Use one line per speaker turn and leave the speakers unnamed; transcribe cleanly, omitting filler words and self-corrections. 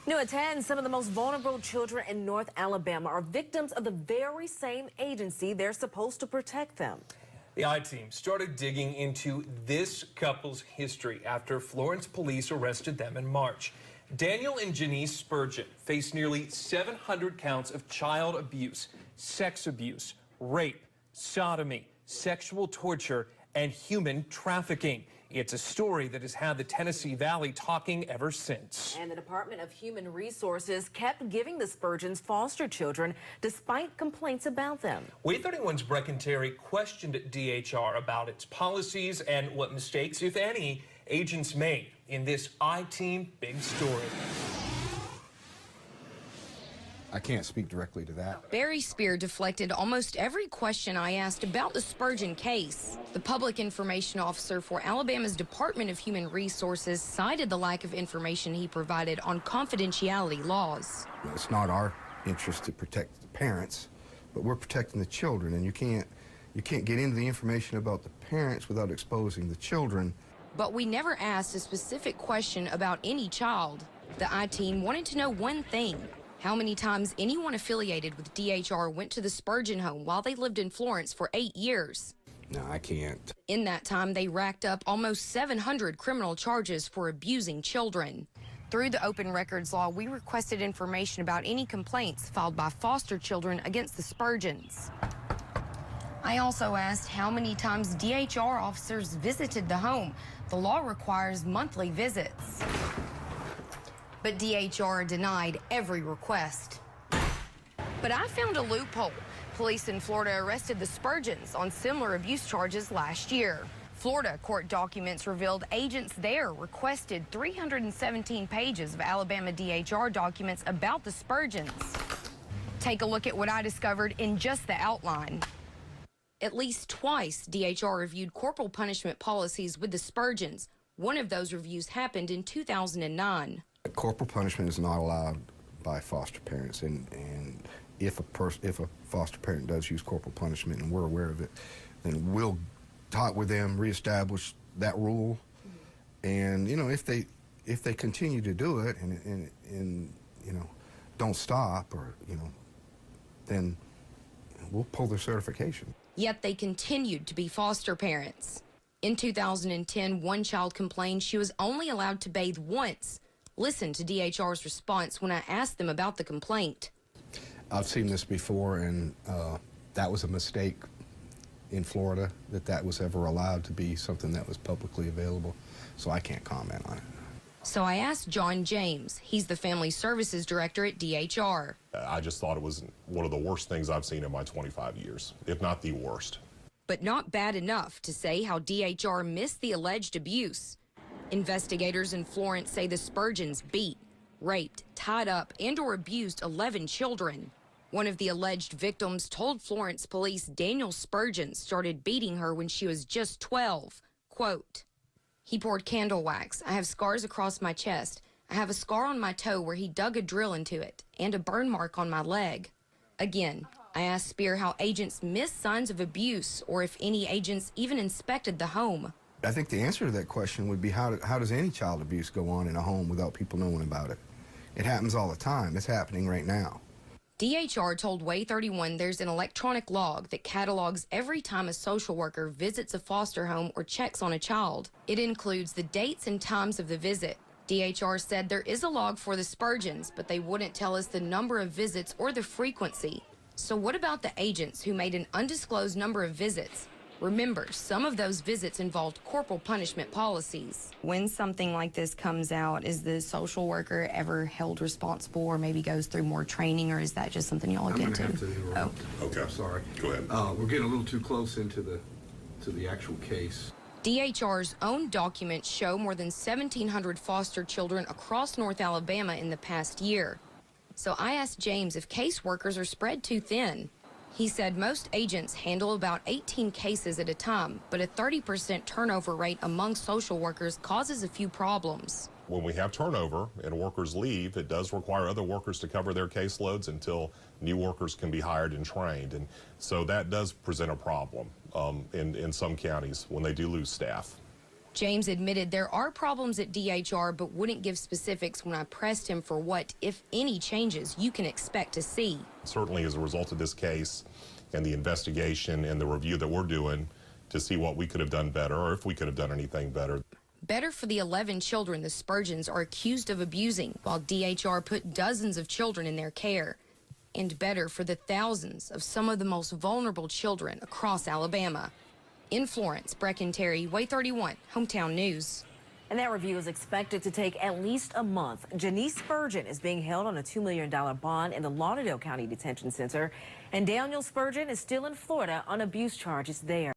New at 10, some of the most vulnerable children in North Alabama are victims of the very same agency they're supposed to protect them.
The I-Team started digging into this couple's history after Florence police arrested them in March. Daniel and Janice Spurgeon faced nearly 700 counts of child abuse, sex abuse, rape, sodomy, sexual torture, and human trafficking. It's a story that has had the Tennessee Valley talking ever since.
And the Department of Human Resources kept giving the Spurgeons foster children despite complaints about them.
WAAY 31's Brecken Terry questioned DHR about its policies and what mistakes, if any, agents made in this I-Team big story.
I can't speak directly to that.
Barry Spear deflected almost every question I asked about the Spurgeon case. The public information officer for Alabama's Department of Human Resources cited the lack of information he provided on confidentiality laws.
It's not our interest to protect the parents, but we're protecting the children, and you can't get into the information about the parents without exposing the children.
But we never asked a specific question about any child. The I-Team wanted to know one thing: how many times anyone affiliated with DHR went to the Spurgeon home while they lived in Florence for 8 years.
No, I can't.
In that time, they racked up almost 700 criminal charges for abusing children. Through the open records law, we requested information about any complaints filed by foster children against the Spurgeons. I also asked how many times DHR officers visited the home. The law requires monthly visits. But DHR denied every request. But I found a loophole. Police in Florida arrested the Spurgeons on similar abuse charges last year. Florida court documents revealed agents there requested 317 pages of Alabama DHR documents about the Spurgeons. Take a look at what I discovered in just the outline. At least twice, DHR reviewed corporal punishment policies with the Spurgeons. One of those reviews happened in 2009.
Corporal punishment is not allowed by foster parents, and if a foster parent does use corporal punishment and we're aware of it, then we'll talk with them, reestablish that rule, and if they continue to do it and don't stop, or then we'll pull their certification.
Yet they continued to be foster parents. In 2010, one child complained she was only allowed to bathe once. Listen to DHR's response when I asked them about the complaint.
I've seen this before, and that was a mistake in Florida, that was ever allowed to be something that was publicly available, so I can't comment on it.
So I asked John James. He's the Family Services Director at DHR.
I just thought it was one of the worst things I've seen in my 25 years, if not the worst.
But not bad enough to say how DHR missed the alleged abuse. Investigators in Florence say the Spurgeons beat, raped, tied up, and/or abused 11 children. One of the alleged victims told Florence police Daniel Spurgeon started beating her when she was just 12. Quote, "He poured candle wax. I have scars across my chest. I have a scar on my toe where he dug a drill into it, and a burn mark on my leg." Again, I asked Spear how agents missed signs of abuse, or if any agents even inspected the home.
I think the answer to that question would be how does any child abuse go on in a home without people knowing about it? It happens all the time. It's happening right now.
DHR told WAAY 31 there's an electronic log that catalogs every time a social worker visits a foster home or checks on a child. It includes the dates and times of the visit. DHR said there is a log for the Spurgeons, but they wouldn't tell us the number of visits or the frequency. So what about the agents who made an undisclosed number of visits? Remember, some of those visits involved corporal punishment policies. When something like this comes out, is the social worker ever held responsible or maybe goes through more training, or is that just something y'all look into?
Okay.
I'm sorry.
Go ahead.
We're getting a little too close into the actual case.
DHR's own documents show more than 1,700 foster children across North Alabama in the past year. So I asked James if caseworkers are spread too thin. He said most agents handle about 18 cases at a time, but a 30% turnover rate among social workers causes a few problems.
When we have turnover and workers leave, it does require other workers to cover their caseloads until new workers can be hired and trained. And so that does present a problem in some counties when they do lose staff.
James admitted there are problems at DHR, but wouldn't give specifics when I pressed him for what, if any, changes you can expect to see.
Certainly as a result of this case and the investigation and the review that we're doing to see what we could have done better or if we could have done anything better.
Better for the 11 children the Spurgeons are accused of abusing, while DHR put dozens of children in their care. And better for the thousands of some of the most vulnerable children across Alabama. In Florence, Brecken Terry, Way 31, Hometown News.
And that review is expected to take at least a month. Janice Spurgeon is being held on a $2 million bond in the Lauderdale County Detention Center. And Daniel Spurgeon is still in Florida on abuse charges there.